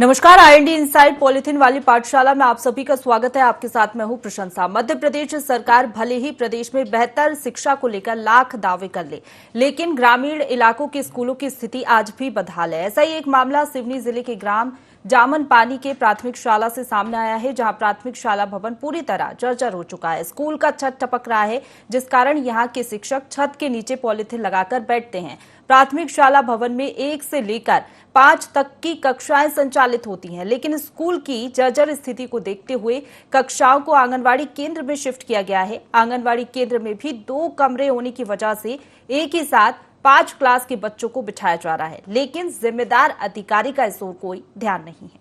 नमस्कार, IND inside polythene वाली पाठशाला में आप सभी का स्वागत है। आपके साथ मैं हूं प्रशंसा। मध्य प्रदेश सरकार भले ही प्रदेश में बेहतर शिक्षा को लेकर लाख दावे कर ले, लेकिन ग्रामीण इलाकों के स्कूलों की स्थिति आज भी बदहाल है। ऐसा ही एक मामला सिवनी जिले के ग्राम जामन पानी के प्राथमिक शाला से सामने आया है, जहां प्राथमिक शाला भवन पूरी तरह जर्जर हो चुका है। स्कूल का छत टपक रहा है, जिस कारण यहां के शिक्षक छत के नीचे पॉलिथीन लगाकर बैठते हैं। प्राथमिक शाला भवन में 1 से लेकर 5 तक की कक्षाएं संचालित होती हैं, लेकिन स्कूल की जर्जर स्थिति को देखते हुए कक्षाओं को आंगनवाड़ी केंद्र में शिफ्ट किया गया है। आंगनवाड़ी केंद्र में भी 2 कमरे होने की वजह से एक ही साथ 5 क्लास के बच्चों को बिठाया जा रहा है, लेकिन जिम्मेदार अधिकारी का इस ओर कोई ध्यान नहीं है।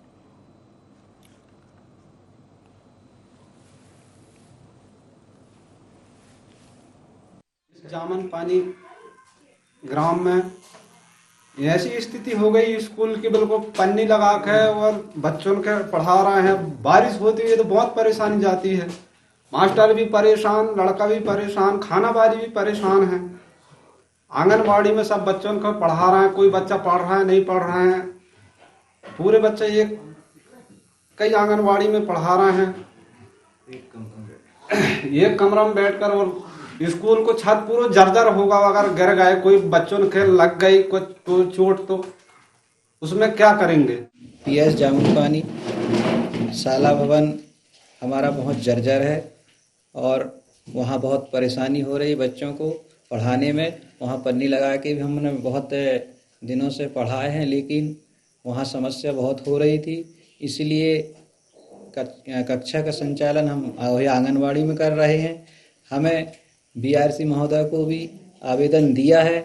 जामन पानी ग्राम में ऐसी स्थिति हो गई, स्कूल की बिल्कुल पन्नी लगा के और बच्चों के पढ़ा रहे हैं। बारिश होती है तो बहुत परेशानी जाती है, मास्टर भी परेशान, लड़का भी परेशान, खाना बारी भी परेशान है। आंगनबाड़ी में सब बच्चों को पढ़ा रहे हैं, कोई बच्चा पढ़ रहा है नहीं पढ़ रहे हैं, पूरे बच्चे कई आंगनबाड़ी में पढ़ा रहे हैं। एक कमरा में बैठकर, और स्कूल को छत पूरा जर्जर होगा। अगर गिर गए, कोई बच्चों के लग गई कुछ तो चोट, तो उसमें क्या करेंगे। पीएस जामुन पानी शाला भवन हमारा बहुत जर्जर है और वहाँ बहुत परेशानी हो रही बच्चों को पढ़ाने में। वहाँ पन्नी लगा के भी हमने बहुत दिनों से पढ़ाए हैं, लेकिन वहाँ समस्या बहुत हो रही थी। इसलिए कक्षा का संचालन हम आंगनवाड़ी में कर रहे हैं। हमें बीआरसी महोदय को भी आवेदन दिया है,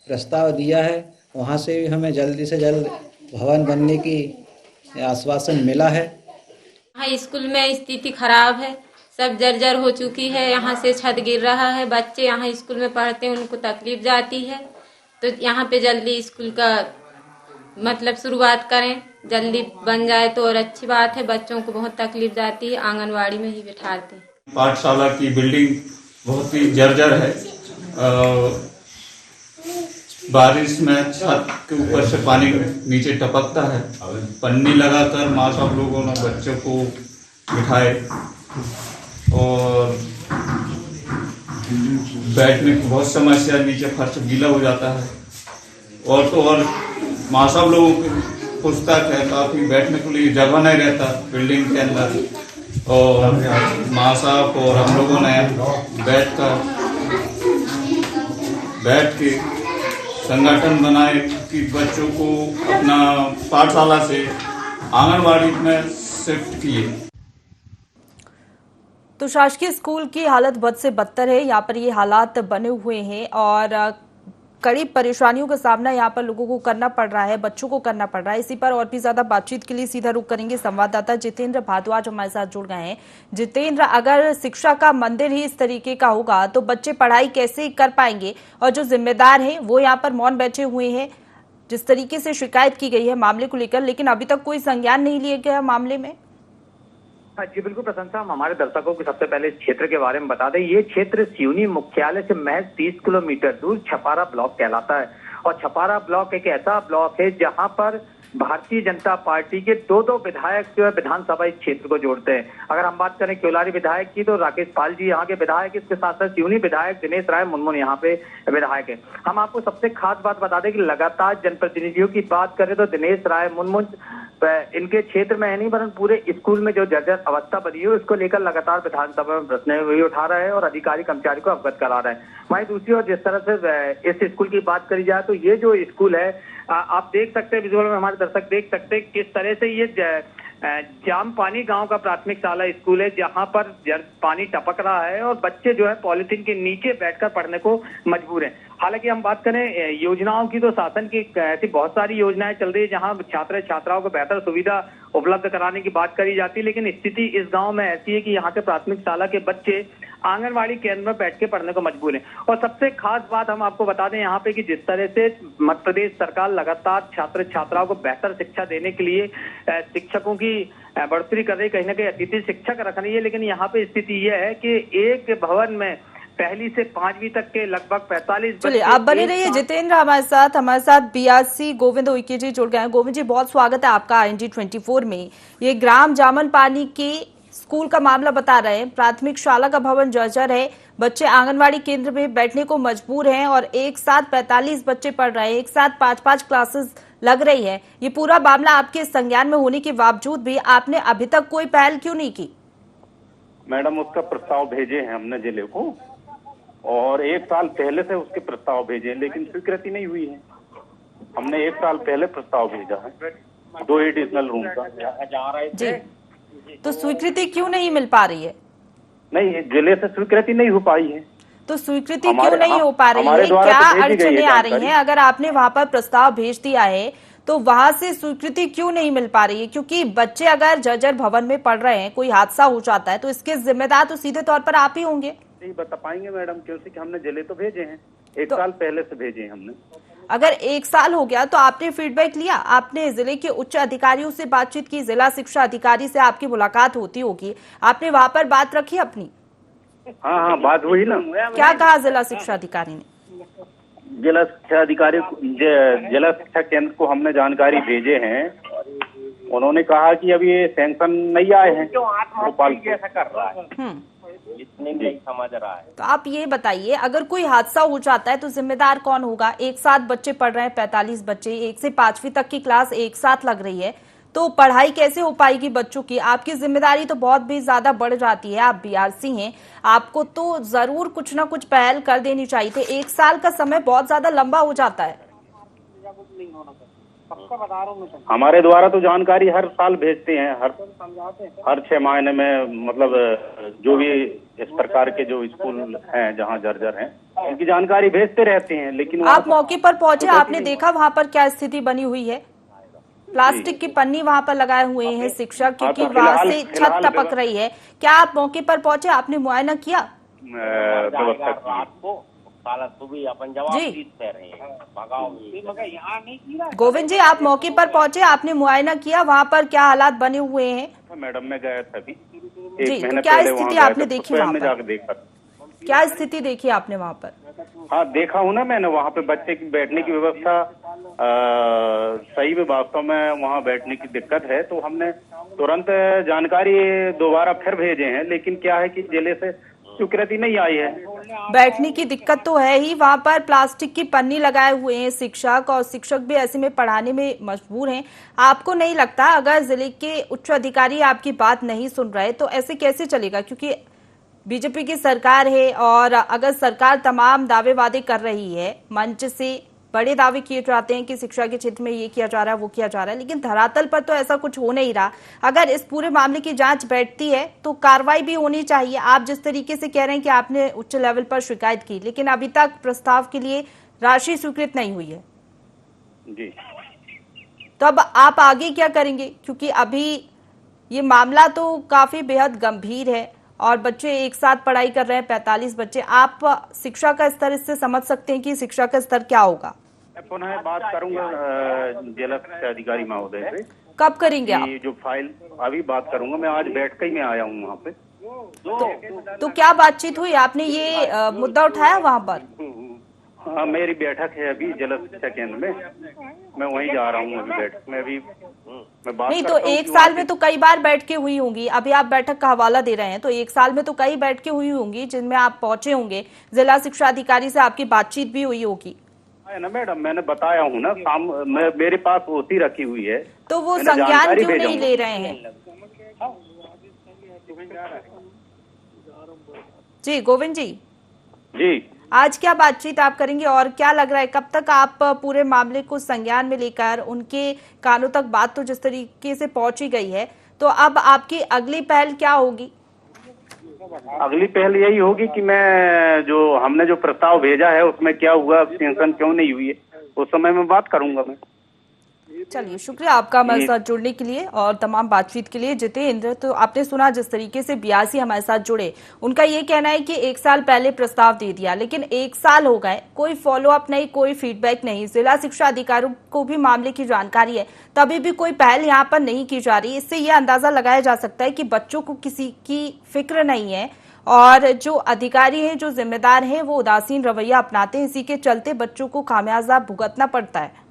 प्रस्ताव दिया है, वहाँ से भी हमें जल्दी से जल्द भवन बनने की आश्वासन मिला है। हाँ, स्कूल में स्थिति खराब है, सब जर्जर हो चुकी है। यहाँ से छत गिर रहा है, बच्चे यहाँ स्कूल में पढ़ते हैं, उनको तकलीफ जाती है। तो यहाँ पे जल्दी स्कूल का मतलब शुरुआत करें, जल्दी बन जाए तो और अच्छी बात है। बच्चों को बहुत तकलीफ जाती है, आंगनवाड़ी में ही बिठाते हैं। पाठशाला की बिल्डिंग बहुत ही जर्जर है। बारिश में छत के ऊपर से पानी नीचे टपकता है। पन्नी लगाकर माँ सब लोगों ने बच्चों को बिठाए और बैठने की बहुत समस्या, नीचे फर्श गीला हो जाता है। और तो और माँ सब लोगों की पुस्तक है, काफी बैठने के लिए जगह नहीं रहता बिल्डिंग के अंदर। और माँ साहब और हम लोगों ने बैठ के संगठन बनाए कि बच्चों को अपना पाठशाला से आंगनवाड़ी में शिफ्ट किए। तो शासकीय स्कूल की हालत बद से बदतर है। यहाँ पर ये हालात बने हुए हैं और कड़ी परेशानियों का सामना यहाँ पर लोगों को करना पड़ रहा है, बच्चों को करना पड़ रहा है। इसी पर और भी ज्यादा बातचीत के लिए सीधा रुख करेंगे संवाददाता जितेंद्र भारद्वाज हमारे साथ जुड़ गए हैं। जितेंद्र, अगर शिक्षा का मंदिर ही इस तरीके का होगा तो बच्चे पढ़ाई कैसे कर पाएंगे, और जो जिम्मेदार हैं वो यहाँ पर मौन बैठे हुए हैं। जिस तरीके से शिकायत की गई है मामले को लेकर, लेकिन अभी तक कोई संज्ञान नहीं लिया गया मामले में। जी बिल्कुल प्रशंसा, हम हमारे दर्शकों को सबसे पहले इस क्षेत्र के बारे में बता दें। ये क्षेत्र सिवनी मुख्यालय से महज 30 किलोमीटर दूर छपारा ब्लॉक कहलाता है। और छपारा ब्लॉक एक ऐसा ब्लॉक है जहां पर भारतीय जनता पार्टी के 2 विधायक जो है विधानसभा इस क्षेत्र को जोड़ते हैं। अगर हम बात करें क्योलारी विधायक की, तो राकेश पाल जी यहाँ के विधायक, इसके साथ साथ सिवनी विधायक दिनेश राय मुनमुन यहाँ पे विधायक है। हम आपको सबसे खास बात बता दें कि लगातार जनप्रतिनिधियों की बात करें तो दिनेश राय मुनमुन इनके क्षेत्र में है नहीं, वरन पूरे स्कूल में जो जर्जर अवस्था बनी है उसको लेकर लगातार विधानसभा में प्रश्न भी उठा रहा है और अधिकारी कर्मचारी को अवगत करा रहा है। वहीं दूसरी ओर जिस तरह से इस स्कूल की बात करी जाए तो ये जो स्कूल है, आप देख सकते हैं विजुअल में, हमारे दर्शक देख सकते हैं किस तरह से ये जाम पानी गांव का प्राथमिक शाला स्कूल है, जहां पर पानी टपक रहा है और बच्चे जो है पॉलिथीन के नीचे बैठकर पढ़ने को मजबूर हैं। हालांकि हम बात करें योजनाओं की, तो शासन की ऐसी बहुत सारी योजनाएं चल रही है जहां छात्र छात्राओं को बेहतर सुविधा उपलब्ध कराने की बात करी जाती है, लेकिन स्थिति इस गांव में ऐसी है कि यहाँ के प्राथमिक शाला के बच्चे आंगनवाड़ी केंद्र में बैठ के पढ़ने को मजबूर हैं। और सबसे खास बात हम आपको बता दें यहाँ पे कि जिस तरह से मध्य प्रदेश सरकार लगातार छात्र छात्राओं को बेहतर शिक्षा देने के लिए शिक्षकों की बढ़ोतरी कर रही, कहीं ना कहीं अतिथि शिक्षक रख रही है, लेकिन यहाँ पे स्थिति यह है कि एक भवन में पहली से 5वीं तक के लगभग 45 चलिए बच्चे आप बने एक रहिए साथ- जितेंद्र हमारे साथ बीआरसी गोविंद उइके जी जुड़ गए हैं। गोविंद जी बहुत स्वागत है आपका ING 24 में। ये ग्राम जामन पानी के स्कूल का मामला बता रहे हैं। प्राथमिक शाला का भवन जर्जर है, बच्चे आंगनवाड़ी केंद्र में बैठने को मजबूर हैं और एक साथ 45 बच्चे पढ़ रहे हैं, एक साथ 5-5 क्लासेस लग रही है। ये पूरा मामला आपके संज्ञान में होने के बावजूद भी आपने अभी तक कोई पहल क्यों नहीं की? मैडम उसका प्रस्ताव भेजे हैं हमने जिले को, और 1 साल पहले से उसके प्रस्ताव भेजे हैं, लेकिन स्वीकृति नहीं हुई है। हमने 1 साल पहले प्रस्ताव भेजा है 2 एडिशनल रूम का। जी, तो स्वीकृति क्यों नहीं मिल पा रही है? नहीं, जिले से स्वीकृति नहीं हो पाई है। तो स्वीकृति क्यों नहीं हो पा रही है? हमारे द्वारा क्या तो भेजी गई है अड़चने आ रही जानकारी। हैं? अगर आपने वहां पर प्रस्ताव भेज दिया है तो वहां से स्वीकृति क्यों नहीं मिल पा रही है? क्योंकि बच्चे अगर जर्जर भवन में पढ़ रहे हैं, कोई हादसा हो जाता है तो इसके जिम्मेदार तो सीधे तौर पर आप ही होंगे। नहीं बता पाएंगे मैडम, क्योंकि हमने जिले तो भेजे हैं, 1 साल पहले से भेजे हैं हमने। अगर 1 साल हो गया तो आपने फीडबैक लिया, आपने जिले के उच्च अधिकारियों से बातचीत की, जिला शिक्षा अधिकारी से आपकी मुलाकात होती होगी, आपने वहां पर बात रखी अपनी? हाँ, बात हुई ना। क्या कहा जिला शिक्षा अधिकारी ने? जिला शिक्षा अधिकारी जिला शिक्षा केंद्र को हमने जानकारी भेजे हैं। उन्होंने कहा कि अभी ये सैंक्शन नहीं आए हैं भोपाल से। ऐसा कर रहा है, इतने नहीं समझ रहा है। तो आप ये बताइए, अगर कोई हादसा हो जाता है तो जिम्मेदार कौन होगा? एक साथ बच्चे पढ़ रहे हैं, 45 बच्चे, 1 से 5वीं तक की क्लास एक साथ लग रही है, तो पढ़ाई कैसे हो पाएगी बच्चों की? आपकी जिम्मेदारी तो बहुत भी ज्यादा बढ़ जाती है। आप बीआरसी हैं, आपको तो जरूर कुछ ना कुछ पहल कर देनी चाहिए थी। 1 साल का समय बहुत ज्यादा लंबा हो जाता है। हमारे द्वारा तो जानकारी हर साल भेजते हैं, हर 6 महीने में, मतलब जो भी इस प्रकार के जो स्कूल हैं जहाँ जर्जर हैं उनकी जानकारी भेजते रहते हैं। लेकिन आप मौके पर पहुंचे, आपने देखा वहां पर क्या स्थिति बनी हुई है? प्लास्टिक की पन्नी वहां पर लगाए हुए हैं शिक्षक, क्योंकि वहां से छत टपक रही है। क्या आप मौके पर पहुंचे, आपने मुआयना किया? जी गोविंद जी, आप मौके पर पहुंचे, आपने मुआयना किया, वहां पर क्या हालात बने हुए हैं? मैडम मैं गया था अभी जी, 1 तो महीने क्या पहले स्थिति वहाँ आपने देखी वहाँ पर? जाकर देखा। क्या स्थिति देखी आपने वहां पर? हाँ देखा हूँ ना मैंने, वहाँ पे बच्चे की बैठने की व्यवस्था सही में, वास्तव में वहाँ बैठने की दिक्कत है। तो हमने तुरंत जानकारी दोबारा फिर भेजे हैं, लेकिन क्या है कि जिले से स्वीकृति नहीं आई है। बैठने की दिक्कत तो है ही, वहां पर प्लास्टिक की पन्नी लगाए हुए हैं शिक्षक, और शिक्षक भी ऐसे में पढ़ाने में मजबूर हैं। आपको नहीं लगता अगर जिले के उच्च अधिकारी आपकी बात नहीं सुन रहे तो ऐसे कैसे चलेगा? क्योंकि बीजेपी की सरकार है और अगर सरकार तमाम दावे वादे कर रही है, मंच से बड़े दावे किए जाते हैं कि शिक्षा के क्षेत्र में ये किया जा रहा है, वो किया जा रहा है, लेकिन धरातल पर तो ऐसा कुछ हो नहीं रहा। अगर इस पूरे मामले की जांच बैठती है तो कार्रवाई भी होनी चाहिए। आप जिस तरीके से कह रहे हैं कि आपने उच्च लेवल पर शिकायत की, लेकिन अभी तक प्रस्ताव के लिए राशि स्वीकृत नहीं हुई है जी, तो अब आप आगे क्या करेंगे? क्योंकि अभी ये मामला तो काफी बेहद गंभीर है और बच्चे एक साथ पढ़ाई कर रहे हैं, 45 बच्चे। आप शिक्षा का स्तर इससे समझ सकते हैं कि शिक्षा का स्तर क्या होगा? मैं पुनः बात करूंगा जिला शिक्षा अधिकारी महोदय से। कब करेंगे आप? जो फाइल अभी बात करूंगा, मैं आज बैठ कर ही में आया हूँ वहाँ पे। तो क्या बातचीत हुई? आपने ये मुद्दा उठाया वहाँ पर? हाँ, मेरी बैठक है अभी जिला शिक्षा केंद्र में, मैं वहीं जा रहा हूँ अभी बैठक में। अभी मैं बात नहीं तो 1 साल में तो कई बार बैठ के हुई होंगी। अभी आप बैठक का हवाला दे रहे हैं, तो 1 साल में तो कई बैठकें हुई होंगी जिनमें आप पहुंचे होंगे, जिला शिक्षा अधिकारी से आपकी बातचीत भी हुई होगी। है ना मैडम, मैंने बताया हूँ ना, मेरे पास होती रखी हुई है। तो वो संज्ञान क्यों नहीं ले रहे हैं? जी गोविंद जी, जी आज क्या बातचीत आप करेंगे और क्या लग रहा है कब तक आप पूरे मामले को संज्ञान में लेकर उनके कानों तक बात तो जिस तरीके से पहुंची गई है, तो अब आपकी अगली पहल क्या होगी? अगली पहल यही होगी कि मैं हमने जो प्रस्ताव भेजा है उसमें क्या हुआ, सैंक्शन क्यों नहीं हुई है, उस समय में बात करूंगा मैं। चलिए, शुक्रिया आपका हमारे साथ जुड़ने के लिए और तमाम बातचीत के लिए। जितेंद्र, तो आपने सुना जिस तरीके से BRC हमारे साथ जुड़े, उनका ये कहना है कि 1 साल पहले प्रस्ताव दे दिया, लेकिन 1 साल हो गए, कोई फॉलोअप नहीं, कोई फीडबैक नहीं। जिला शिक्षा अधिकारियों को भी मामले की जानकारी है, तभी भी कोई पहल यहाँ पर नहीं की जा रही। इससे यह अंदाजा लगाया जा सकता है कि बच्चों को किसी की फिक्र नहीं है और जो अधिकारी हैं, जो जिम्मेदार हैं, वो उदासीन रवैया अपनाते हैं। इसी के चलते बच्चों को खामियाजा भुगतना पड़ता है।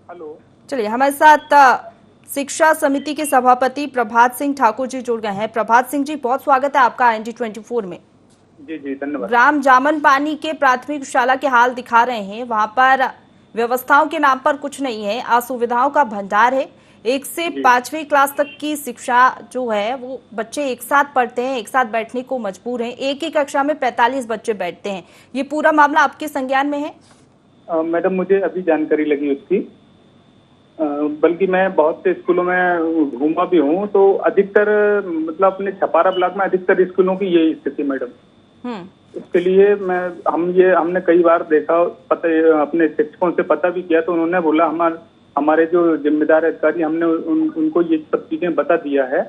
हेलो, चलिए, हमारे साथ शिक्षा समिति के सभापति प्रभात सिंह ठाकुर जी जुड़ गए हैं। प्रभात सिंह जी, बहुत स्वागत है आपका ND24 में। जी जी, धन्यवाद। ग्राम जामन पानी के प्राथमिक शाला के हाल दिखा रहे हैं। वहां पर व्यवस्थाओं के नाम पर कुछ नहीं है, असुविधाओं का भंडार है। 1 से 5वीं क्लास तक की शिक्षा जो है वो बच्चे एक साथ पढ़ते हैं, एक साथ बैठने को मजबूर हैं। एक ही कक्षा में 45 बच्चे बैठते हैं। ये पूरा मामला आपके संज्ञान में है? मैडम, मुझे अभी जानकारी लगी उसकी, बल्कि मैं बहुत से स्कूलों में घूमा भी हूँ, तो अधिकतर मतलब अपने छपारा ब्लॉक में अधिकतर स्कूलों की यही स्थिति मैडम। इसके लिए हमने कई बार देखा, अपने शिक्षकों से पता भी किया, तो उन्होंने बोला हमारे जो जिम्मेदार अधिकारी, हमने उनको ये सब चीजें बता दिया है,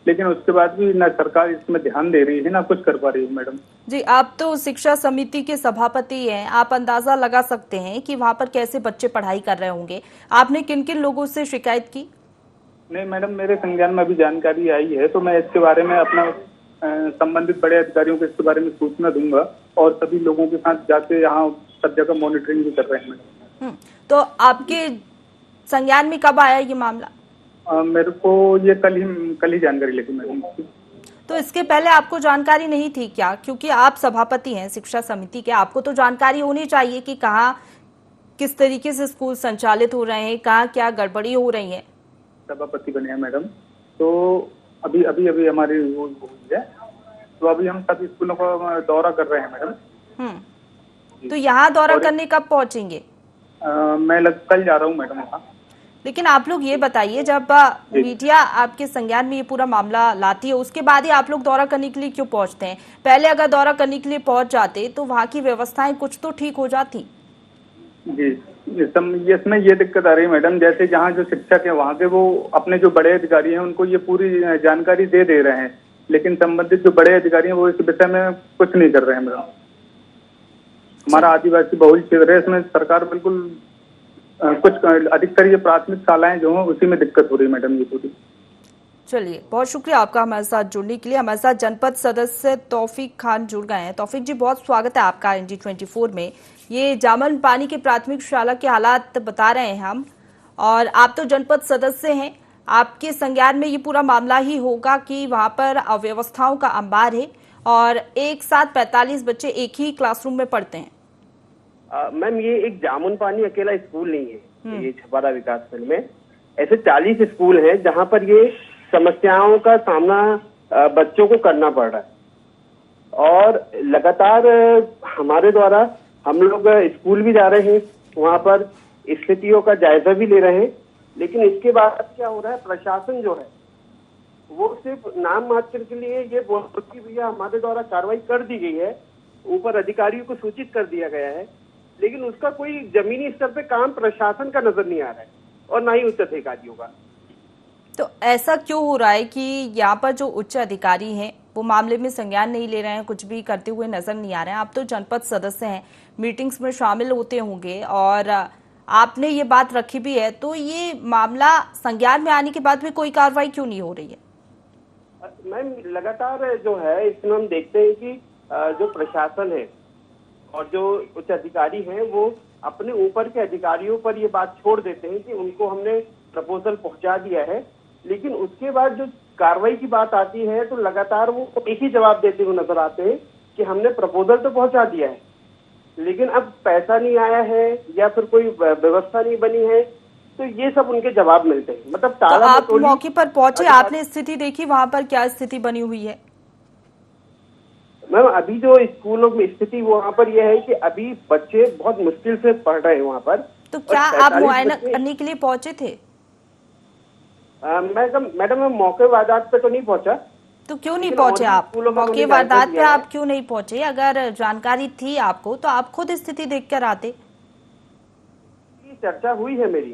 लेकिन उसके बाद भी ना सरकार इसमें ध्यान दे रही है, ना कुछ कर पा रही है मैडम। जी, आप तो शिक्षा समिति के सभापति हैं, आप अंदाजा लगा सकते हैं कि वहाँ पर कैसे बच्चे पढ़ाई कर रहे होंगे। आपने किन किन लोगों से शिकायत की? नहीं मैडम, मेरे संज्ञान में अभी जानकारी आई है, तो मैं इसके बारे में अपना संबंधित बड़े अधिकारियों को इसके बारे में सूचना दूंगा और सभी लोगों के साथ जाके यहाँ सब जगह मॉनिटरिंग भी कर रहे हैं मैडम। तो आपके संज्ञान में कब आया ये मामला? मेरे को ये कल ही जानकारी लगी मैडम। तो इसके पहले आपको जानकारी नहीं थी क्या? क्योंकि आप सभापति हैं शिक्षा समिति के, आपको तो जानकारी होनी चाहिए कि कहाँ किस तरीके से स्कूल संचालित हो रहे हैं, कहाँ क्या गड़बड़ी हो रही है। सभापति बने हैं मैडम, तो अभी हमारी वो हुई है, तो अभी हम सभी स्कूलों का दौरा कर रहे हैं मैडम। तो यहाँ दौरा करने कब पहुँचेंगे? मैं कल जा रहा हूँ मैडम वहाँ। लेकिन आप लोग ये बताइए, जब मीडिया आपके संज्ञान में ये पूरा मामला लाती है, उसके बाद ही आप लोग दौरा करने के लिए क्यों पहुंचते हैं? पहले अगर दौरा करने के लिए पहुंच जाते तो वहाँ की व्यवस्थाएं कुछ तो ठीक हो जाती। जी, इसमें ये दिक्कत आ रही है मैडम, जैसे जहाँ जो शिक्षक है वहाँ के वो अपने जो बड़े अधिकारी हैं उनको ये पूरी जानकारी दे रहे हैं, लेकिन संबंधित जो बड़े अधिकारी हैं वो इस विषय में कुछ नहीं कर रहे हैं मैडम। हमारा आदिवासी बहुल क्षेत्र है, इसमें सरकार बिल्कुल कुछ अधिकतर ये प्राथमिक शालाएं जो हैं उसी में दिक्कत हो रही है मैडम ये पूरी। चलिए, बहुत शुक्रिया आपका हमारे साथ जुड़ने के लिए। हमारे साथ जनपद सदस्य तौफीक खान जुड़ गए हैं। तौफीक जी, बहुत स्वागत है आपका ND24 में। ये जामन पानी के प्राथमिक शाला के हालात बता रहे हैं हम, और आप तो जनपद सदस्य हैं, आपके संज्ञान में ये पूरा मामला ही होगा कि वहाँ पर अव्यवस्थाओं का अंबार है और एक साथ 45 बच्चे एक ही क्लासरूम में पढ़ते हैं। मैम, ये एक जामुन पानी अकेला स्कूल नहीं है, ये छपारा विकास खंड में ऐसे 40 स्कूल हैं जहां पर ये समस्याओं का सामना बच्चों को करना पड़ रहा है। और लगातार हमारे द्वारा हम लोग स्कूल भी जा रहे हैं, वहां पर स्थितियों का जायजा भी ले रहे हैं, लेकिन इसके बाद क्या हो रहा है, प्रशासन जो है वो सिर्फ नाम मात्र के लिए ये बोलते कि भैया हमारे द्वारा कार्रवाई कर दी गई है, ऊपर अधिकारियों को सूचित कर दिया गया है, लेकिन उसका कोई जमीनी स्तर पे काम प्रशासन का नजर नहीं आ रहा है और ना ही उच्च अधिकारियों का। तो ऐसा क्यों हो रहा है कि यहाँ पर जो उच्च अधिकारी हैं वो मामले में संज्ञान नहीं ले रहे हैं, कुछ भी करते हुए नजर नहीं आ रहे हैं? आप तो जनपद सदस्य हैं, मीटिंग्स में शामिल होते होंगे और आपने ये बात रखी भी है, तो ये मामला संज्ञान में आने के बाद भी कोई कार्रवाई क्यों नहीं हो रही है? मैम, लगातार जो है इसमें हम देखते हैं कि जो प्रशासन है और जो उच्च अधिकारी हैं वो अपने ऊपर के अधिकारियों पर ये बात छोड़ देते हैं कि उनको हमने प्रपोजल पहुंचा दिया है, लेकिन उसके बाद जो कार्रवाई की बात आती है तो लगातार वो एक ही जवाब देते हुए नजर आते हैं कि हमने प्रपोजल तो पहुंचा दिया है, लेकिन अब पैसा नहीं आया है या फिर कोई व्यवस्था नहीं बनी है, तो ये सब उनके जवाब मिलते हैं। मतलब तो आप मौके पर पहुंचे, आपने स्थिति देखी, वहां पर क्या स्थिति बनी हुई है? मैम, अभी जो स्कूलों में स्थिति वहाँ पर यह है कि अभी बच्चे बहुत मुश्किल से पढ़ रहे हैं वहाँ पर। तो क्या आप मुआयना करने के लिए पहुंचे थे? मैडम, मैं मौके वारदात पे तो नहीं पहुंचा। तो क्यों नहीं लेकिन पहुंचे और भी आप स्कूलों में मौके उन्होंने वारदात जानकारी पे? दिया है। आप क्यों नहीं पहुंचे? अगर जानकारी थी आपको तो आप खुद स्थिति देख कर आते। ये चर्चा हुई है मेरी,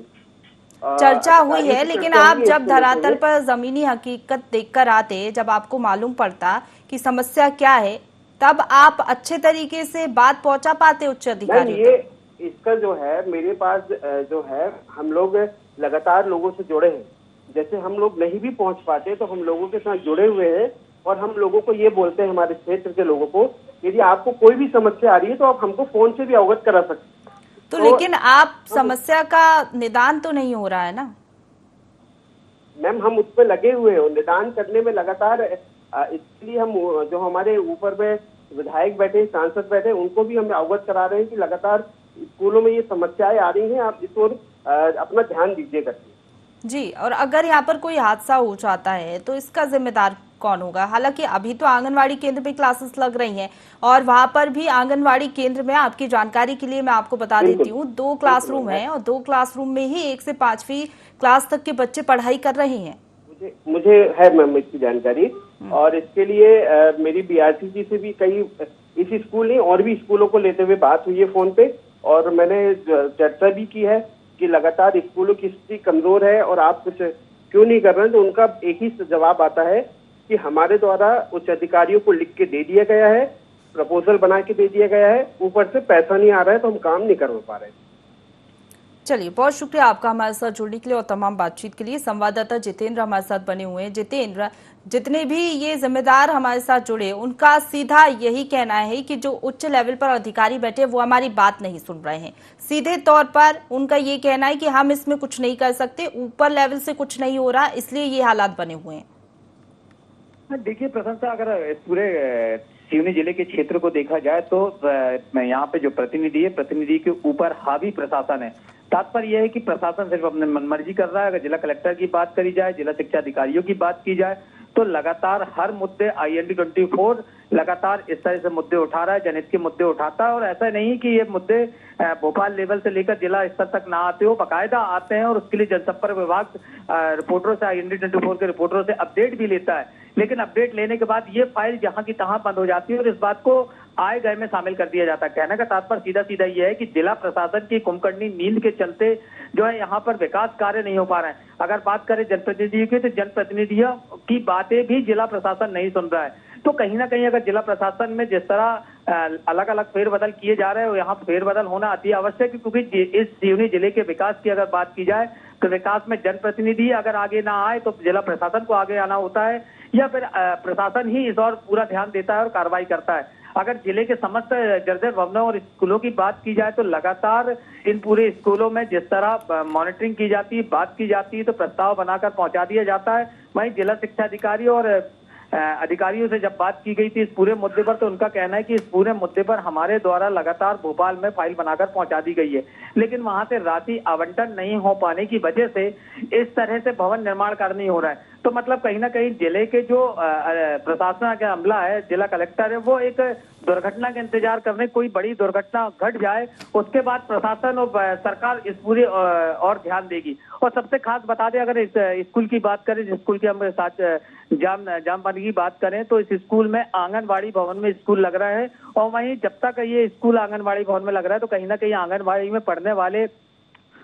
चर्चा हुई अधिकारियों है, से लेकिन चर्चा आप हुई है जब इसको लेते धरातल हुए। पर जमीनी हकीकत देखकर आते, जब आपको मालूम पड़ता कि समस्या क्या है, तब आप अच्छे तरीके से बात पहुंचा पाते उच्च मैम अधिकारियों ये तक। इसका जो है मेरे पास जो है, हम लोग लगातार लोगों से जुड़े हैं। जैसे हम लोग नहीं भी पहुंच पाते तो हम लोगों के साथ जुड़े हुए हैं, और हम लोगों को ये बोलते हैं, हमारे क्षेत्र के लोगों को, यदि आपको कोई भी समस्या आ रही है तो आप हमको फोन से भी अवगत करा सकते हैं। तो लेकिन आप समस्या का निदान तो नहीं हो रहा है ना? मैम हम उस पर लगे हुए हैं, निदान करने में लगातार। इसलिए हम जो हमारे ऊपर में विधायक बैठे, सांसद बैठे, उनको भी हम अवगत करा रहे हैं कि लगातार स्कूलों में ये समस्याएं आ रही हैं, आप इस ओर अपना ध्यान दीजिए करके। जी, और अगर यहाँ पर कोई हादसा हो जाता है तो इसका जिम्मेदार कौन होगा? हालांकि अभी तो आंगनवाड़ी केंद्र में क्लासेस लग रही हैं, और वहां पर भी आंगनवाड़ी केंद्र में, आपकी जानकारी के लिए मैं आपको बता देती हूँ, 2 क्लासरूम हैं, और 2 क्लासरूम में ही 1 से 5वीं क्लास तक के बच्चे पढ़ाई कर रहे हैं। मुझे है मैम इसकी जानकारी, और इसके लिए मेरी बीआरसी जी से भी कई इस स्कूल नहीं और भी स्कूलों को लेते हुए बात हुई है फोन पे, और मैंने चर्चा भी की है कि लगातार स्कूलों की स्थिति कमजोर है और आप कुछ क्यों नहीं कर रहे हैं। तो उनका एक ही जवाब आता है कि हमारे द्वारा उच्च अधिकारियों को लिख के दे दिया गया है, प्रपोजल बना के दे दिया गया है, ऊपर से पैसा नहीं आ रहा है तो हम काम नहीं कर पा रहे हैं। चलिए, बहुत शुक्रिया आपका हमारे साथ जुड़ने के लिए और तमाम बातचीत के लिए। संवाददाता जितेंद्र हमारे साथ बने हुए हैं। जितेंद्र, जितने भी ये जिम्मेदार हमारे साथ जुड़े, उनका सीधा यही कहना है कि जो उच्च लेवल पर अधिकारी बैठे वो हमारी बात नहीं सुन रहे हैं। सीधे तौर पर उनका ये कहना है कि हम इसमें कुछ नहीं कर सकते, ऊपर लेवल से कुछ नहीं हो रहा, इसलिए ये हालात बने हुए हैं। देखिए प्रशंसा, अगर पूरे सिवनी जिले के क्षेत्र को देखा जाए तो यहाँ पे जो प्रतिनिधि है, प्रतिनिधि के ऊपर हावी प्रशासन है। तात्पर्य यह है कि प्रशासन सिर्फ अपने मनमर्जी कर रहा है। अगर जिला कलेक्टर की बात करी जाए, जिला शिक्षा अधिकारियों की बात की जाए, तो लगातार हर मुद्दे IND24 लगातार इस तरह से मुद्दे उठा रहा है, जनहित के मुद्दे उठाता है। और ऐसा नहीं कि ये मुद्दे भोपाल लेवल से लेकर जिला स्तर तक ना आते हो, बाकायदा आते हैं, और उसके लिए जनसंपर्क विभाग रिपोर्टरों से, IND24 के रिपोर्टरों से अपडेट भी लेता है। लेकिन अपडेट लेने के बाद ये फाइल जहां की तहां बंद हो जाती है और इस बात को आए गए में शामिल कर दिया जाता है। कहने का तात्पर्य सीधा सीधा ये है कि जिला प्रशासन की कुंभकर्णी नींद के चलते जो है यहाँ पर विकास कार्य नहीं हो पा रहे हैं। अगर बात करें जनप्रतिनिधियों की, तो जनप्रतिनिधियों की बातें भी जिला प्रशासन नहीं सुन रहा है। तो कहीं ना कहीं अगर जिला प्रशासन में जिस तरह अलग अलग फेरबदल किए जा रहे हैं, यहाँ फेरबदल होना अति आवश्यक है, क्योंकि इस सिवनी जिले के विकास की अगर बात की जाए तो विकास में जनप्रतिनिधि अगर आगे ना आए तो जिला प्रशासन को आगे आना होता है, या फिर प्रशासन ही इस और पूरा ध्यान देता है और कार्रवाई करता है। अगर जिले के समस्त जर्जर भवनों और स्कूलों की बात की जाए तो लगातार इन पूरे स्कूलों में जिस तरह मॉनिटरिंग की जाती है, बात की जाती है, तो प्रस्ताव बनाकर पहुंचा दिया जाता है। वहीं जिला शिक्षा अधिकारी और अधिकारियों से जब बात की गई थी इस पूरे मुद्दे पर, तो उनका कहना है कि इस पूरे मुद्दे पर हमारे द्वारा लगातार भोपाल में फाइल बनाकर पहुंचा दी गई है, लेकिन वहां से राशि आवंटन नहीं हो पाने की वजह से इस तरह से भवन निर्माण कार्य नहीं हो रहा है। तो मतलब कहीं ना कहीं जिले के जो प्रशासन का अमला है, जिला कलेक्टर है, वो एक दुर्घटना का इंतजार कर रहे, कोई बड़ी दुर्घटना घट जाए उसके बाद प्रशासन और सरकार इस पूरे और ध्यान देगी। और सबसे खास बता दें, अगर इस स्कूल की बात करें, जिस स्कूल की हम साथ जामपानी की बात करें, तो इस स्कूल में आंगनबाड़ी भवन में स्कूल लग रहा है। और वहीं जब तक ये स्कूल आंगनबाड़ी भवन में लग रहा है तो कहीं ना कहीं आंगनबाड़ी में पढ़ने वाले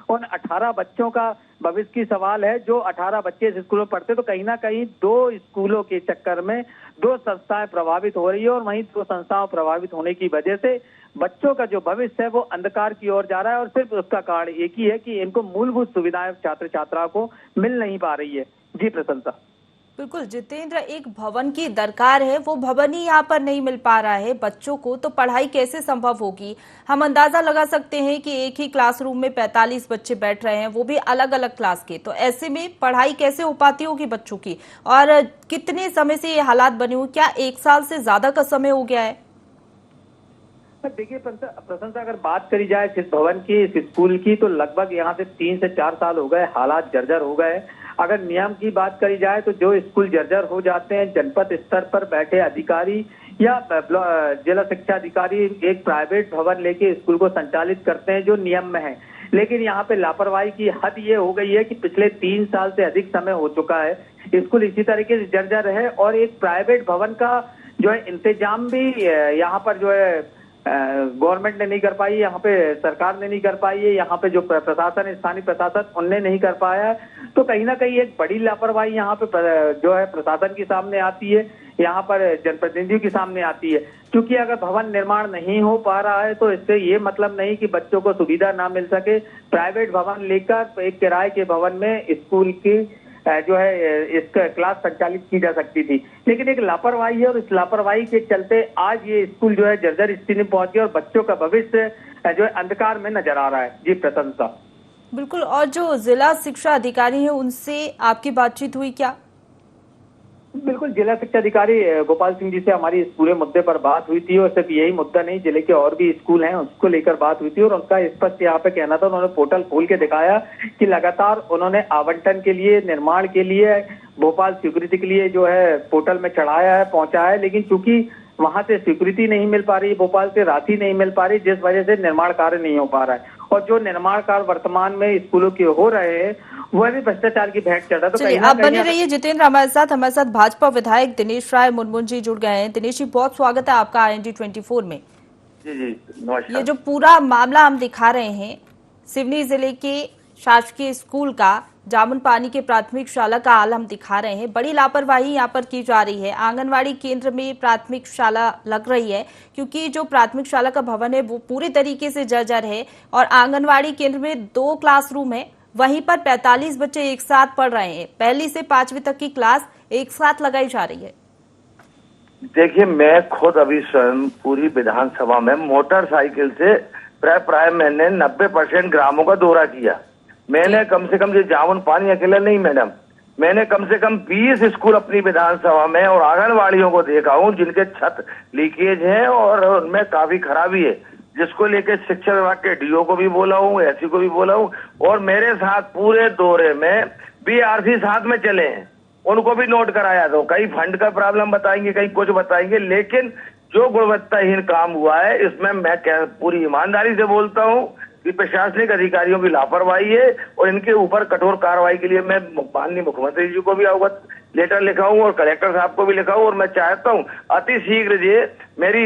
उन 18 बच्चों का भविष्य की सवाल है। जो 18 बच्चे इस स्कूल में पढ़ते, तो कहीं ना कहीं 2 स्कूलों के चक्कर में 2 संस्थाएं प्रभावित हो रही है, और वहीं 2 संस्थाओं प्रभावित होने की वजह से बच्चों का जो भविष्य है वो अंधकार की ओर जा रहा है। और सिर्फ उसका कारण एक ही है कि इनको मूलभूत सुविधाएं छात्र छात्राओं को मिल नहीं पा रही है। जी प्रशंसा। बिल्कुल जितेंद्र, एक भवन की दरकार है, वो भवन ही यहाँ पर नहीं मिल पा रहा है बच्चों को, तो पढ़ाई कैसे संभव होगी? हम अंदाजा लगा सकते हैं कि एक ही क्लासरूम में 45 बच्चे बैठ रहे हैं, वो भी अलग अलग क्लास के, तो ऐसे में पढ़ाई कैसे हो पाती होगी बच्चों की? और कितने समय से ये हालात बने हुए? क्या 1 साल से ज्यादा का समय हो गया है? देखिए प्रशंसा, अगर बात करी जाए इस भवन की, इस स्कूल की, तो लगभग यहाँ से 3 से 4 साल हो गए, हालात जर्जर हो गए। अगर नियम की बात करी जाए तो जो स्कूल जर्जर हो जाते हैं, जनपद स्तर पर बैठे अधिकारी या जिला शिक्षा अधिकारी एक प्राइवेट भवन लेके स्कूल को संचालित करते हैं जो नियम में है। लेकिन यहाँ पे लापरवाही की हद ये हो गई है कि पिछले 3 साल से अधिक समय हो चुका है, स्कूल इसी तरीके से जर्जर है और एक प्राइवेट भवन का जो है इंतजाम भी यहाँ पर जो है गवर्नमेंट ने नहीं कर पाई, यहाँ पे सरकार ने नहीं कर पाई है, यहाँ पे जो प्रशासन, स्थानीय प्रशासन, उनने नहीं कर पाया है। तो कहीं ना कहीं एक बड़ी लापरवाही यहाँ पे जो है प्रशासन के सामने आती है, यहाँ पर जनप्रतिनिधियों के सामने आती है। क्योंकि अगर भवन निर्माण नहीं हो पा रहा है तो इससे ये मतलब नहीं कि बच्चों को सुविधा ना मिल सके। प्राइवेट भवन लेकर एक किराए के भवन में स्कूल की जो है इसका क्लास संचालित की जा सकती थी, लेकिन एक लापरवाही है और इस लापरवाही के चलते आज ये स्कूल जो है जर्जर स्थिति में पहुंच गया और बच्चों का भविष्य जो है अंधकार में नजर आ रहा है। जी प्रशंसा। बिल्कुल। और जो जिला शिक्षा अधिकारी हैं उनसे आपकी बातचीत हुई क्या? बिल्कुल, जिला शिक्षा अधिकारी गोपाल सिंह जी से हमारी इस पूरे मुद्दे पर बात हुई थी और सिर्फ यही मुद्दा नहीं, जिले के और भी स्कूल हैं उसको लेकर बात हुई थी और उनका स्पष्ट यहाँ पे कहना था, उन्होंने पोर्टल खोल के दिखाया कि लगातार उन्होंने आवंटन के लिए, निर्माण के लिए, भोपाल स्वीकृति के लिए जो है पोर्टल में चढ़ाया है, पहुंचाया है, लेकिन चूंकि वहां से स्वीकृति नहीं मिल पा रही, भोपाल से राशि नहीं मिल पा रही, जिस वजह से निर्माण कार्य नहीं हो पा रहा है और जो निर्माण कार्य वर्तमान में स्कूलों के हो रहे हैं वह भी भ्रष्टाचार की भेंट चढ़ रहा है। चलिए, आप बने रहिए जितेंद्र हमारे साथ भाजपा विधायक दिनेश राय मुनमुन जी जुड़ गए हैं। दिनेश जी, बहुत स्वागत है आपका IND 24 में। जी नमस्कार। ये जो पूरा मामला हम दिखा रहे हैं, सिवनी जिले के शासकीय स्कूल का, जामुन पानी के प्राथमिक शाला का हाल हम दिखा रहे हैं। बड़ी लापरवाही यहाँ पर की जा रही है। आंगनवाड़ी केंद्र में प्राथमिक शाला लग रही है क्योंकि जो प्राथमिक शाला का भवन है वो पूरी तरीके से जर्जर है और आंगनवाड़ी केंद्र में 2 क्लासरूम है, वहीं पर 45 बच्चे एक साथ पढ़ रहे हैं। 1 से 5वीं तक की क्लास एक साथ लगाई जा रही है। देखिए, मैं खुद अभी स्वयं पूरी विधानसभा में मोटरसाइकिल से प्राय मैंने 90% ग्रामों का दौरा किया। मैंने कम से कम ये जामुन पानी अकेला नहीं मैडम, मैंने कम से कम 20 स्कूल अपनी विधानसभा में और आंगनवाड़ियों को देखा हूँ जिनके छत लीकेज है और उनमें काफी खराबी है, जिसको लेके शिक्षा विभाग के DO को भी बोला हूँ, SC को भी बोला हूँ और मेरे साथ पूरे दौरे में BRC साथ में चले हैं, उनको भी नोट कराया। तो कहीं फंड का प्रॉब्लम बताएंगे, कहीं कुछ बताएंगे, लेकिन जो गुणवत्ताहीन काम हुआ है इसमें मैं पूरी ईमानदारी से बोलता हूँ कि प्रशासनिक अधिकारियों की लापरवाही है और इनके ऊपर कठोर कार्रवाई के लिए मैं माननीय मुख्यमंत्री जी को भी अवगत लेटर लिखा हूँ और कलेक्टर साहब को भी लिखा हूँ और मैं चाहता हूँ अति शीघ्र ये मेरी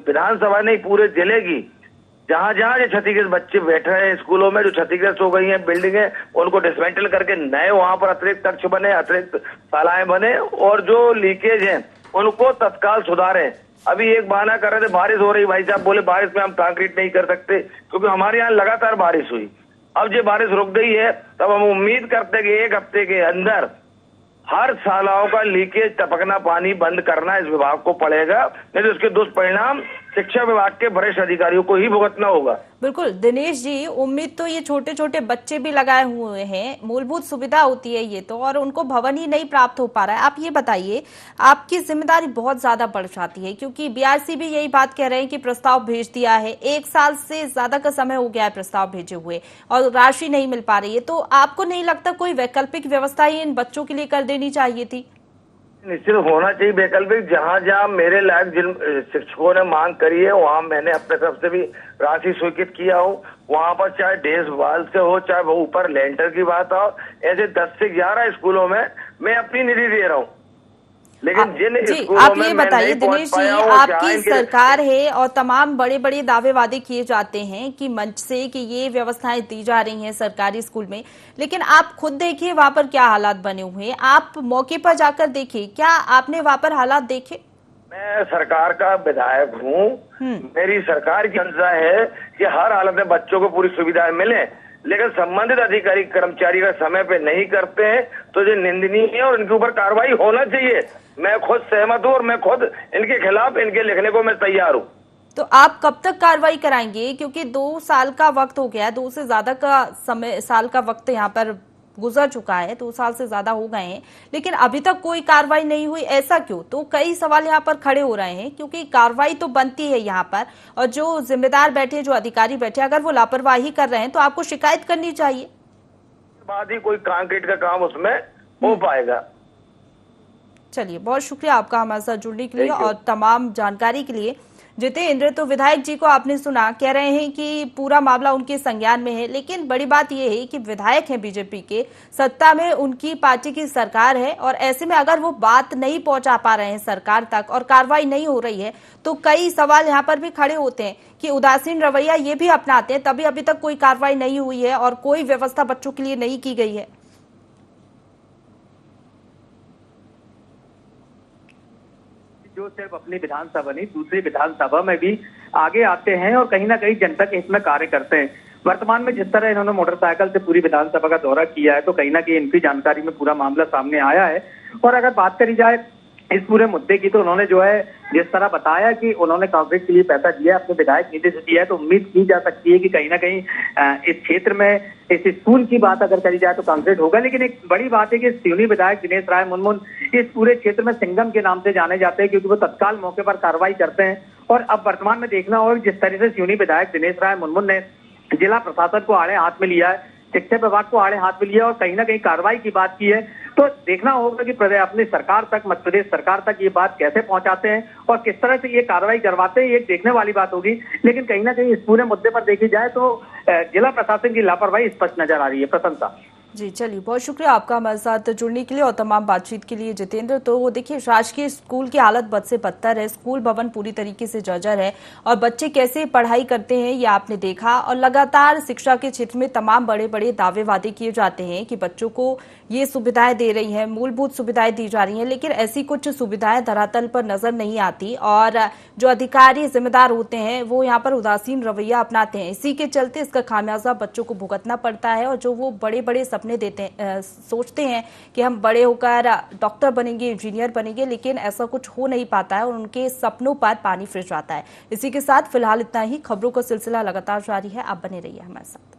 विधानसभा नहीं पूरे जिले की जहाँ जो क्षतिग्रस्त बच्चे बैठे हैं स्कूलों में, जो क्षतिग्रस्त हो गई हैं बिल्डिंगें, उनको डिसमेंटल करके नए वहां पर अतिरिक्त कक्ष बने, अतिरिक्त शालाएं बने और जो लीकेज हैं उनको तत्काल सुधारें। अभी एक बहाना कर रहे थे बारिश हो रही, भाई साहब बोले बारिश में हम कंक्रीट नहीं कर सकते क्योंकि हमारे यहाँ लगातार बारिश हुई। अब जो बारिश रुक गई है तब हम उम्मीद करते कि 1 हफ्ते के अंदर हर शालाओं का लीकेज, टपकना पानी बंद करना इस विभाग को पड़ेगा, नहीं तो उसके दुष्परिणाम शिक्षा विभाग के वरिष्ठ अधिकारियों को ही भुगतना होगा। बिल्कुल दिनेश जी, उम्मीद तो ये छोटे छोटे बच्चे भी लगाए हुए हैं, मूलभूत सुविधा होती है ये तो, और उनको भवन ही नहीं प्राप्त हो पा रहा है। आप ये बताइए, आपकी जिम्मेदारी बहुत ज्यादा बढ़ जाती है क्योंकि BRC भी यही बात कह रहे हैं कि प्रस्ताव भेज दिया है, 1 साल से ज्यादा का समय हो गया है प्रस्ताव भेजे हुए और राशि नहीं मिल पा रही है। तो आपको नहीं लगता कोई वैकल्पिक व्यवस्था ही इन बच्चों के लिए कर देनी चाहिए थी? निश्चित होना चाहिए वैकल्पिक। जहाँ मेरे लायक जिन शिक्षकों ने मांग करी है वहाँ मैंने अपने तरफ से भी राशि स्वीकृत किया हूँ। वहाँ पर चाहे डेस्क वाल से हो, चाहे वो ऊपर लेंटर की बात हो, ऐसे 10 से 11 स्कूलों में मैं अपनी निधि दे रहा हूँ। लेकिन जिन स्कूलों आप में ये बताइए दिनेश जी, आपकी सरकार है और तमाम बड़े बड़े दावे वादे किए जाते हैं कि मंच से कि ये व्यवस्थाएं दी जा रही हैं सरकारी स्कूल में, लेकिन आप खुद देखिए वहां पर क्या हालात बने हुए हैं। आप मौके पर जाकर देखिए, क्या आपने वहां पर हालात देखे? मैं सरकार का विधायक हूँ, मेरी सरकार की मंशा है कि हर हालत में बच्चों को पूरी सुविधाएं मिले, लेकिन संबंधित अधिकारी कर्मचारी का समय पे नहीं करते हैं तो ये निंदनीय है और इनके ऊपर कार्रवाई होना चाहिए। मैं खुद सहमत हूँ और मैं खुद इनके खिलाफ इनके लिखने को मैं तैयार हूँ। तो आप कब तक कार्रवाई कराएंगे? क्योंकि 2 साल का वक्त हो गया, 2 से ज्यादा का साल का वक्त यहाँ पर गुजर चुका है, 2 साल से ज्यादा हो गए हैं, लेकिन अभी तक कोई कार्रवाई नहीं हुई। ऐसा क्यों? तो कई सवाल यहाँ पर खड़े हो रहे हैं क्योंकि कार्रवाई तो बनती है यहाँ पर, और जो जिम्मेदार बैठे, जो अधिकारी बैठे, अगर वो लापरवाही कर रहे हैं तो आपको शिकायत करनी चाहिए। बाद ही कोई कंक्रीट का काम उसमें हो पाएगा। चलिए, बहुत शुक्रिया आपका हमारे साथ जुड़ने के लिए और तमाम जानकारी के लिए। जितेंद्र, तो विधायक जी को आपने सुना, कह रहे हैं कि पूरा मामला उनके संज्ञान में है, लेकिन बड़ी बात यह है कि विधायक हैं बीजेपी के, सत्ता में उनकी पार्टी की सरकार है, और ऐसे में अगर वो बात नहीं पहुंचा पा रहे हैं सरकार तक और कार्रवाई नहीं हो रही है, तो कई सवाल यहाँ पर भी खड़े होते हैं कि उदासीन रवैया ये भी अपनाते हैं, तभी अभी तक कोई कार्रवाई नहीं हुई है और कोई व्यवस्था बच्चों के लिए नहीं की गई है। जो सिर्फ अपनी विधानसभा नहीं, दूसरी विधानसभा में भी आगे आते हैं और कहीं ना कहीं जनता के हित में कार्य करते हैं। वर्तमान में जिस तरह इन्होंने मोटरसाइकिल से पूरी विधानसभा का दौरा किया है, तो कहीं ना कहीं इनकी जानकारी में पूरा मामला सामने आया है। और अगर बात करी जाए इस पूरे मुद्दे की, तो उन्होंने जो है जिस तरह बताया कि उन्होंने कांग्रेस के लिए पैसा दिया, अपने विधायक निधि से दिया है, तो उम्मीद की जा सकती है कि कहीं ना कहीं इस क्षेत्र में इस स्कूल की बात अगर करी जाए तो कांग्रेस होगा। लेकिन एक बड़ी बात है कि सिवनी विधायक दिनेश राय मुनमुन इस पूरे क्षेत्र में सिंघम के नाम से जाने जाते हैं, क्योंकि वो तत्काल मौके पर कार्रवाई करते हैं। और अब वर्तमान में देखना होगा जिस तरह से सिवनी विधायक दिनेश राय मुनमुन ने जिला प्रशासन को आड़े हाथ में लिया है, शिक्षा विभाग को आड़े हाथ में लिया और कहीं ना कहीं कार्रवाई की बात की है, तो देखना होगा कि अपनी सरकार तक, मध्य प्रदेश सरकार तक ये बात कैसे पहुंचाते हैं और किस तरह से ये कार्रवाई करवाते हैं, ये देखने वाली बात होगी। लेकिन कहीं ना कहीं इस पूरे मुद्दे पर देखी जाए तो जिला प्रशासन की लापरवाही स्पष्ट नजर आ रही है। प्रशंसा जी, चलिए, बहुत शुक्रिया आपका हमारे साथ जुड़ने के लिए और तमाम बातचीत के लिए जितेंद्र। तो देखिए, शासकीय स्कूल की हालत बद से बदतर है, स्कूल भवन पूरी तरीके से जर्जर है और बच्चे कैसे पढ़ाई करते हैं ये आपने देखा। और लगातार शिक्षा के क्षेत्र में तमाम बड़े बड़े दावे वादे किए जाते हैं कि बच्चों को ये सुविधाएं दे रही हैं, मूलभूत सुविधाएं दी जा रही हैं, लेकिन ऐसी कुछ सुविधाएं धरातल पर नजर नहीं आती और जो अधिकारी जिम्मेदार होते हैं वो यहाँ पर उदासीन रवैया अपनाते हैं। इसी के चलते इसका खामियाजा बच्चों को भुगतना पड़ता है और जो वो बड़े बड़े सपने देते हैं, सोचते हैं कि हम बड़े होकर डॉक्टर बनेंगे, इंजीनियर बनेंगे, लेकिन ऐसा कुछ हो नहीं पाता है और उनके सपनों पर पानी फिर जाता है। इसी के साथ फिलहाल इतना ही। खबरों का सिलसिला लगातार जारी है, आप बने रहिए हमारे साथ।